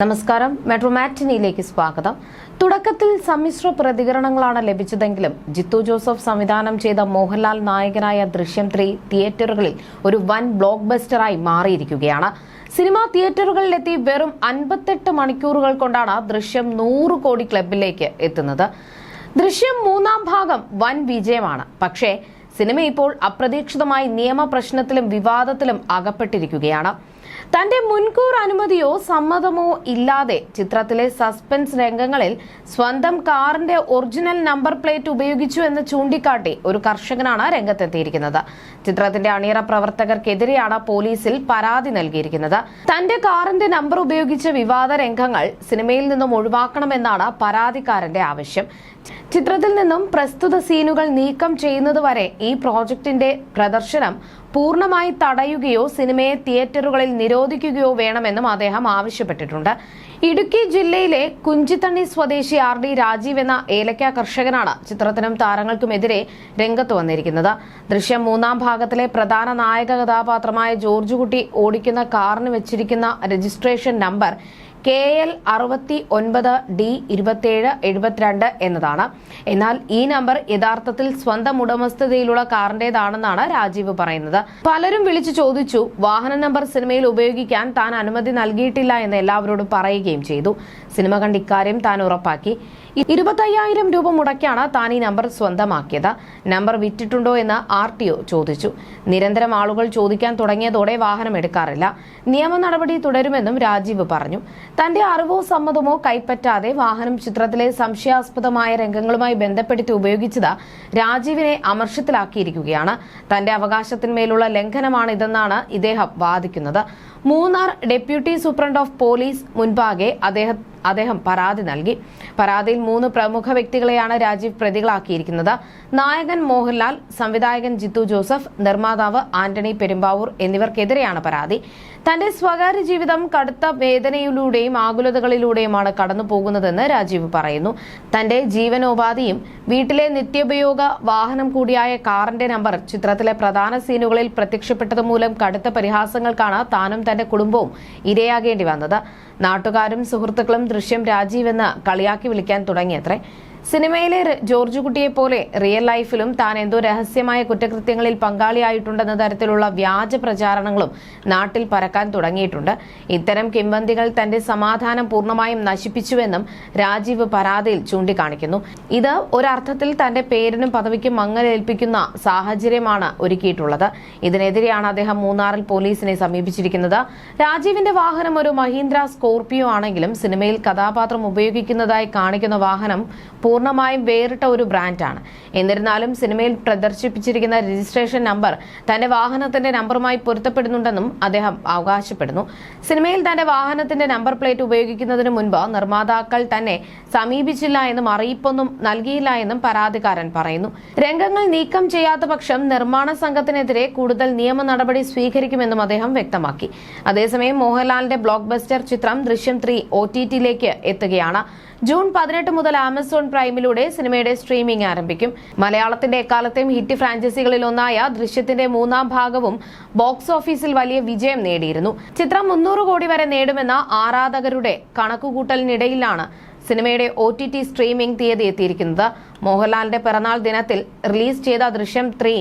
നമസ്കാരം. മെട്രോ മാറ്റിനിയിലേക്ക് സ്വാഗതം. തുടക്കത്തിൽ സമ്മിശ്ര പ്രതികരണങ്ങളാണ് ലഭിച്ചതെങ്കിലും ജിത്തു ജോസഫ് സംവിധാനം ചെയ്ത മോഹൻലാൽ നായകനായ ദൃശ്യം 3 തിയേറ്ററുകളിൽ ഒരു വൻ ബ്ലോക്ക് ബസ്റ്ററായി മാറിയിരിക്കുകയാണ്. സിനിമ തിയേറ്ററുകളിലെത്തി വെറും 58 മണിക്കൂറുകൾ കൊണ്ടാണ് ദൃശ്യം 100 കോടി ക്ലബിലേക്ക് എത്തുന്നത്. ദൃശ്യം 3-ാം ഭാഗം വൻ വിജയമാണ്. പക്ഷേ സിനിമ ഇപ്പോൾ അപ്രതീക്ഷിതമായി നിയമപ്രശ്നത്തിലും വിവാദത്തിലും അകപ്പെട്ടിരിക്കുകയാണ്. തന്റെ മുൻകൂർ അനുമതിയോ സമ്മതമോ ഇല്ലാതെ ചിത്രത്തിലെ സസ്പെൻസ് രംഗങ്ങളിൽ സ്വന്തം കാറിന്റെ ഒറിജിനൽ നമ്പർ പ്ലേറ്റ് ഉപയോഗിച്ചു എന്ന് ചൂണ്ടിക്കാട്ടി ഒരു കർഷകനാണ് രംഗത്തെത്തിയിരിക്കുന്നത്. ചിത്രത്തിന്റെ അണിയറ പ്രവർത്തകർക്കെതിരെയാണ് പോലീസിൽ പരാതി നൽകിയിരിക്കുന്നത്. തന്റെ കാറിന്റെ നമ്പർ ഉപയോഗിച്ച വിവാദ രംഗങ്ങൾ സിനിമയിൽ നിന്നും ഒഴിവാക്കണമെന്നാണ് പരാതിക്കാരന്റെ ആവശ്യം. ചിത്രത്തിൽ നിന്നും പ്രസ്തുത സീനുകൾ നീക്കം ചെയ്യുന്നതുവരെ ഈ പ്രോജക്ടിന്റെ പ്രദർശനം പൂർണ്ണമായി തടയുകയോ സിനിമയെ തിയേറ്ററുകളിൽ നിരോധിക്കുകയോ വേണമെന്നും അദ്ദേഹം ആവശ്യപ്പെട്ടിട്ടുണ്ട്. ഇടുക്കി ജില്ലയിലെ കുഞ്ചിത്തണ്ണി സ്വദേശി RD രാജീവ് എന്ന ഏലക്ക കർഷകനാണ് ചിത്രത്തിനും താരങ്ങൾക്കുമെതിരെ രംഗത്ത് വന്നിരിക്കുന്നത്. ദൃശ്യം 3-ാം ഭാഗത്തിലെ പ്രധാന നായക കഥാപാത്രമായ ജോർജ് കുട്ടി ഓടിക്കുന്ന കാറിന് വെച്ചിരിക്കുന്ന രജിസ്ട്രേഷൻ നമ്പർ KL 69 D2772 എന്നതാണ്. എന്നാൽ ഈ നമ്പർ യഥാർത്ഥത്തിൽ സ്വന്തം ഉടമസ്ഥതയിലുള്ള കാറിന്റേതാണെന്നാണ് രാജീവ് പറയുന്നത്. പലരും വിളിച്ചു ചോദിച്ചു. വാഹന നമ്പർ സിനിമയിൽ ഉപയോഗിക്കാൻ താൻ അനുമതി നൽകിയിട്ടില്ല എന്ന് എല്ലാവരോടും പറയുകയും ചെയ്തു. സിനിമ കണ്ട് ഇക്കാര്യം താൻ ഉറപ്പാക്കി. 25,000 രൂപ മുടക്കിയാണ് താൻ ഈ നമ്പർ സ്വന്തമാക്കിയത്. നമ്പർ വിറ്റിട്ടുണ്ടോ എന്ന് RTO ചോദിച്ചു. നിരന്തരം ആളുകൾ ചോദിക്കാൻ തുടങ്ങിയതോടെ വാഹനം എടുക്കാറില്ല. നിയമ നടപടി തുടരുമെന്നും രാജീവ് പറഞ്ഞു. തന്റെ അറിവോ സമ്മതമോ കൈപ്പറ്റാതെ വാഹനം ചിത്രത്തിലെ സംശയാസ്പദമായ രംഗങ്ങളുമായി ബന്ധപ്പെടുത്തി ഉപയോഗിച്ചത് രാജീവിനെ അമർഷത്തിലാക്കിയിരിക്കുകയാണ്. തന്റെ അവകാശത്തിന്മേലുള്ള ലംഘനമാണിതെന്നാണ് ഇദ്ദേഹം വാദിക്കുന്നത്. Munnar deputy superintendent of police മുൻപാകെ അദ്ദേഹം പരാതി നൽകി. പരാതിയിൽ 3 പ്രമുഖ വ്യക്തികളെയാണ് രാജീവ് പ്രതികളാക്കിയിരിക്കുന്നത്. നായകൻ മോഹൻലാൽ, സംവിധായകൻ ജിത്തു ജോസഫ്, നിർമ്മാതാവ് ആന്റണി പെരുമ്പാവൂർ എന്നിവർക്കെതിരെയാണ് പരാതി. തന്റെ സ്വകാര്യ ജീവിതം കടുത്ത വേദനയിലൂടെയും ആകുലതകളിലൂടെയുമാണ് കടന്നു പോകുന്നതെന്ന് രാജീവ് പറയുന്നു. തന്റെ ജീവനോപാധിയും വീട്ടിലെ നിത്യോപയോഗ വാഹനം കൂടിയായ കാറിന്റെ നമ്പർ ചിത്രത്തിലെ പ്രധാന സീനുകളിൽ പ്രത്യക്ഷപ്പെട്ടത് മൂലം കടുത്ത പരിഹാസങ്ങൾക്കാണ് താനും തന്റെ കുടുംബവും ഇരയാകേണ്ടി വന്നത്. നാട്ടുകാരും സുഹൃത്തുക്കളും ദൃശ്യം രാജീവ് എന്ന് കളിയാക്കി വിളിക്കാൻ തുടങ്ങിയത്രേ. സിനിമയിലെ ജോർജ് കുട്ടിയെ പോലെ റിയൽ ലൈഫിലും താൻ എന്തോ രഹസ്യമായ കുറ്റകൃത്യങ്ങളിൽ പങ്കാളിയായിട്ടുണ്ടെന്ന തരത്തിലുള്ള വ്യാജ പ്രചാരണങ്ങളും നാട്ടിൽ പരക്കാൻ തുടങ്ങിയിട്ടുണ്ട്. ഇത്തരം കിംവദന്തികൾ തന്റെ സമാധാനം പൂർണ്ണമായും നശിപ്പിച്ചുവെന്നും രാജീവ് പരാതിയിൽ ചൂണ്ടിക്കാണിക്കുന്നു. ഇത് ഒരർത്ഥത്തിൽ തന്റെ പേരിനും പദവിക്കും മങ്ങലേൽപ്പിക്കുന്ന സാഹചര്യമാണ് ഒരുക്കിയിട്ടുള്ളത്. ഇതിനെതിരെയാണ് അദ്ദേഹം മൂന്നാറിൽ പോലീസിനെ സമീപിച്ചിരിക്കുന്നത്. രാജീവിന്റെ വാഹനം ഒരു മഹീന്ദ്ര സ്കോർപിയോ ആണെങ്കിലും സിനിമയിൽ കഥാപാത്രം ഉപയോഗിക്കുന്നതായി കാണിക്കുന്ന വാഹനം പൂർണ്ണമായും വേറിട്ട ഒരു ബ്രാൻഡാണ്. എന്നിരുന്നാലും സിനിമയിൽ പ്രദർശിപ്പിച്ചിരിക്കുന്ന രജിസ്ട്രേഷൻ നമ്പർ തന്റെ വാഹനത്തിന്റെ നമ്പറുമായി പൊരുത്തപ്പെടുന്നുണ്ടെന്നും അദ്ദേഹം അവകാശപ്പെടുന്നു. സിനിമയിൽ തന്റെ വാഹനത്തിന്റെ നമ്പർ പ്ലേറ്റ് ഉപയോഗിക്കുന്നതിന് മുൻപ് നിർമ്മാതാക്കൾ തന്നെ സമീപിച്ചില്ല എന്നും അറിയിപ്പൊന്നും നൽകിയില്ല എന്നും പരാതിക്കാരൻ പറയുന്നു. രംഗങ്ങൾ നീക്കം ചെയ്യാത്ത പക്ഷം നിർമ്മാണ സംഘത്തിനെതിരെ കൂടുതൽ നിയമ നടപടി സ്വീകരിക്കുമെന്നും അദ്ദേഹം വ്യക്തമാക്കി. അതേസമയം മോഹൻലാലിന്റെ ബ്ലോക്ക് ബസ്റ്റർ ചിത്രം ദൃശ്യം 3 OTTയിലേക്ക് എത്തുകയാണ്. ജൂൺ 18 മുതൽ ആമസോൺ പ്രൈമിലൂടെ സിനിമയുടെ സ്ട്രീമിംഗ് ആരംഭിക്കും. മലയാളത്തിന്റെ എക്കാലത്തെയും ഹിറ്റ് ഫ്രാഞ്ചൈസികളിൽ ഒന്നായ ദൃശ്യത്തിന്റെ 3-ാം ഭാഗവും ബോക്സ് ഓഫീസിൽ വലിയ വിജയം നേടിയിരുന്നു. ചിത്രം 300 കോടി വരെ നേടുമെന്ന ആരാധകരുടെ കണക്കുകൂട്ടലിനിടയിലാണ് സിനിമയുടെ OTT സ്ട്രീമിംഗ് തീയതി എത്തിയിരിക്കുന്നത്. മോഹൻലാലിന്റെ പിറന്നാൾ ദിനത്തിൽ റിലീസ് ചെയ്ത ദൃശ്യം 3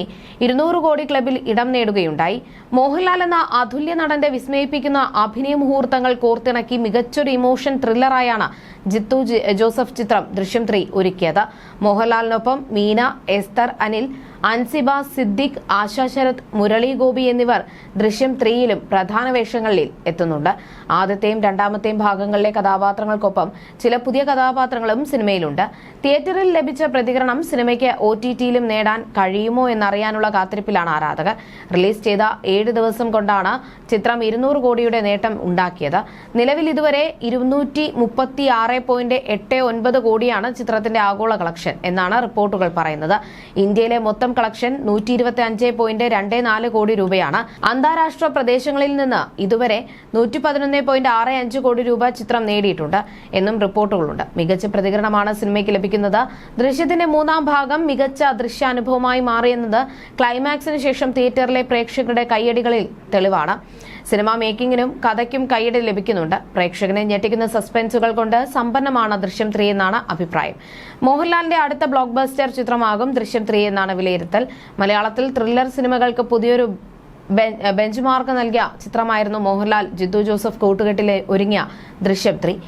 200 കോടി ക്ലബിൽ ഇടം നേടുകയുണ്ടായി. മോഹൻലാൽ എന്ന അതുല്യ നടന്റെ വിസ്മയിപ്പിക്കുന്ന അഭിനയ മുഹൂർത്തങ്ങൾ കോർത്തിണക്കി മികച്ചൊരു ഇമോഷൻ ത്രില്ലറായാണ് ജിത്തു ജോസഫ് ചിത്രം ദൃശ്യം 3 ഒരുക്കിയത്. മോഹൻലാലിനൊപ്പം മീന, എസ്തർ അനിൽ, അൻസിബ സിദ്ദിഖ്, ആശാ ശരത്, മുരളി ഗോപി എന്നിവർ ദൃശ്യം 3യിലും പ്രധാന വേഷങ്ങളിൽ എത്തുന്നുണ്ട്. ആദ്യത്തെയും രണ്ടാമത്തെയും ഭാഗങ്ങളിലെ കഥാപാത്രങ്ങൾക്കൊപ്പം ചില പുതിയ കഥാപാത്രങ്ങളും സിനിമയിലുണ്ട്. തിയേറ്ററിൽ ലഭിച്ച പ്രതികരണം സിനിമയ്ക്ക് OTTയിലും നേടാൻ കഴിയുമോ എന്നറിയാനുള്ള കാത്തിരിപ്പിലാണ് ആരാധകർ. റിലീസ് ചെയ്ത 7 ദിവസം കൊണ്ടാണ് ചിത്രം 200 കോടിയുടെ നേട്ടം ഉണ്ടാക്കിയത്. നിലവിൽ ഇതുവരെ 236.89 കോടിയാണ് ചിത്രത്തിന്റെ ആഗോള കളക്ഷൻ എന്നാണ് റിപ്പോർട്ടുകൾ പറയുന്നത്. ഇന്ത്യയിലെ മൊത്തം കളക്ഷൻ 125.24 കോടി രൂപയാണ്. അന്താരാഷ്ട്ര പ്രദേശങ്ങളിൽ നിന്ന് ഇതുവരെ 111.65 കോടി രൂപ ചിത്രം നേടിയിട്ടുണ്ട് എന്നും റിപ്പോർട്ടുകളുണ്ട്. മികച്ച പ്രതികരണമാണ് സിനിമയ്ക്ക് ലഭിക്കുന്നത്. ദൃശ്യത്തിന്റെ 3-ാം ഭാഗം മികച്ച ദൃശ്യാനുഭവമായി മാറിയെന്നത് ക്ലൈമാക്സിന് ശേഷം തിയേറ്ററിലെ പ്രേക്ഷകരുടെ കൈ കയ്യടികളിൽ തെളിവാണ്. സിനിമ മേക്കിങ്ങിനും കഥയ്ക്കും കയ്യടി ലഭിക്കുന്നുണ്ട്. പ്രേക്ഷകനെ ഞെട്ടിക്കുന്ന സസ്പെൻസുകൾ കൊണ്ട് സമ്പന്നമാണ് ദൃശ്യം 3 എന്നാണ് അഭിപ്രായം. മോഹൻലാലിന്റെ അടുത്ത ബ്ലോക്ക് ബസ്റ്റർ ചിത്രമാകും ദൃശ്യം 3 എന്നാണ് വിലയിരുത്തൽ. മലയാളത്തിൽ ത്രില്ലർ സിനിമകൾക്ക് പുതിയൊരു ബെഞ്ച് മാർക്ക് നൽകിയ ചിത്രമായിരുന്നു മോഹൻലാൽ ജിത്തു ജോസഫ് കൂട്ടുകെട്ടിലെ ഒരുങ്ങിയ ദൃശ്യം 3.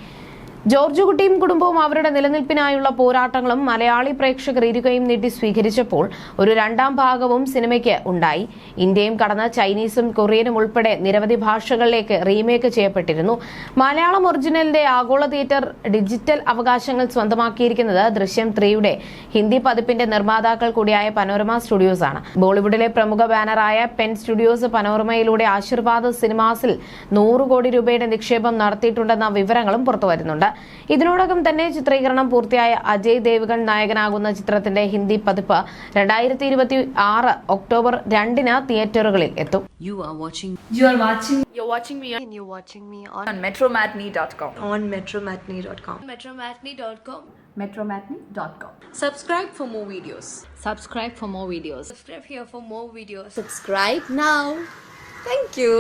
ജോർജ് കുട്ടിയും കുടുംബവും അവരുടെ നിലനിൽപ്പിനായുള്ള പോരാട്ടങ്ങളും മലയാളി പ്രേക്ഷകർ ഇരുകയും നീട്ടി സ്വീകരിച്ചപ്പോൾ ഒരു രണ്ടാം ഭാഗവും സിനിമയ്ക്ക് ഉണ്ടായി. ഇന്ത്യയും കടന്ന് ചൈനീസും കൊറിയനും ഉൾപ്പെടെ നിരവധി ഭാഷകളിലേക്ക് റീമേക്ക് ചെയ്യപ്പെട്ടിരുന്നു. മലയാളം ഒറിജിനലിന്റെ ആഗോള തിയേറ്റർ ഡിജിറ്റൽ അവകാശങ്ങൾ സ്വന്തമാക്കിയിരിക്കുന്നത് ദൃശ്യം 3യുടെ ഹിന്ദി പതിപ്പിന്റെ നിർമ്മാതാക്കൾ കൂടിയായ പനോരമ സ്റ്റുഡിയോസ് ആണ്. ബോളിവുഡിലെ പ്രമുഖ ബാനറായ പെൻ സ്റ്റുഡിയോസ് പനോരമയിലൂടെ ആശീർവാദ് സിനിമാസിൽ 100 കോടി രൂപയുടെ നിക്ഷേപം നടത്തിയിട്ടുണ്ടെന്ന വിവരങ്ങളും പുറത്തുവരുന്നുണ്ട്. ഇതിനോടകം തന്നെ ചിത്രീകരണം പൂർത്തിയായ അജയ് ദേവ്ഗൺ നായകനാകുന്ന ചിത്രത്തിന്റെ ഹിന്ദി പതിപ്പ് 2026 ഒക്ടോബർ 2 തിയേറ്ററുകളിൽ എത്തും. You're watching me on metromatney.com. metromatney.com. Subscribe for more videos. Subscribe here for more videos. Subscribe now. Thank you.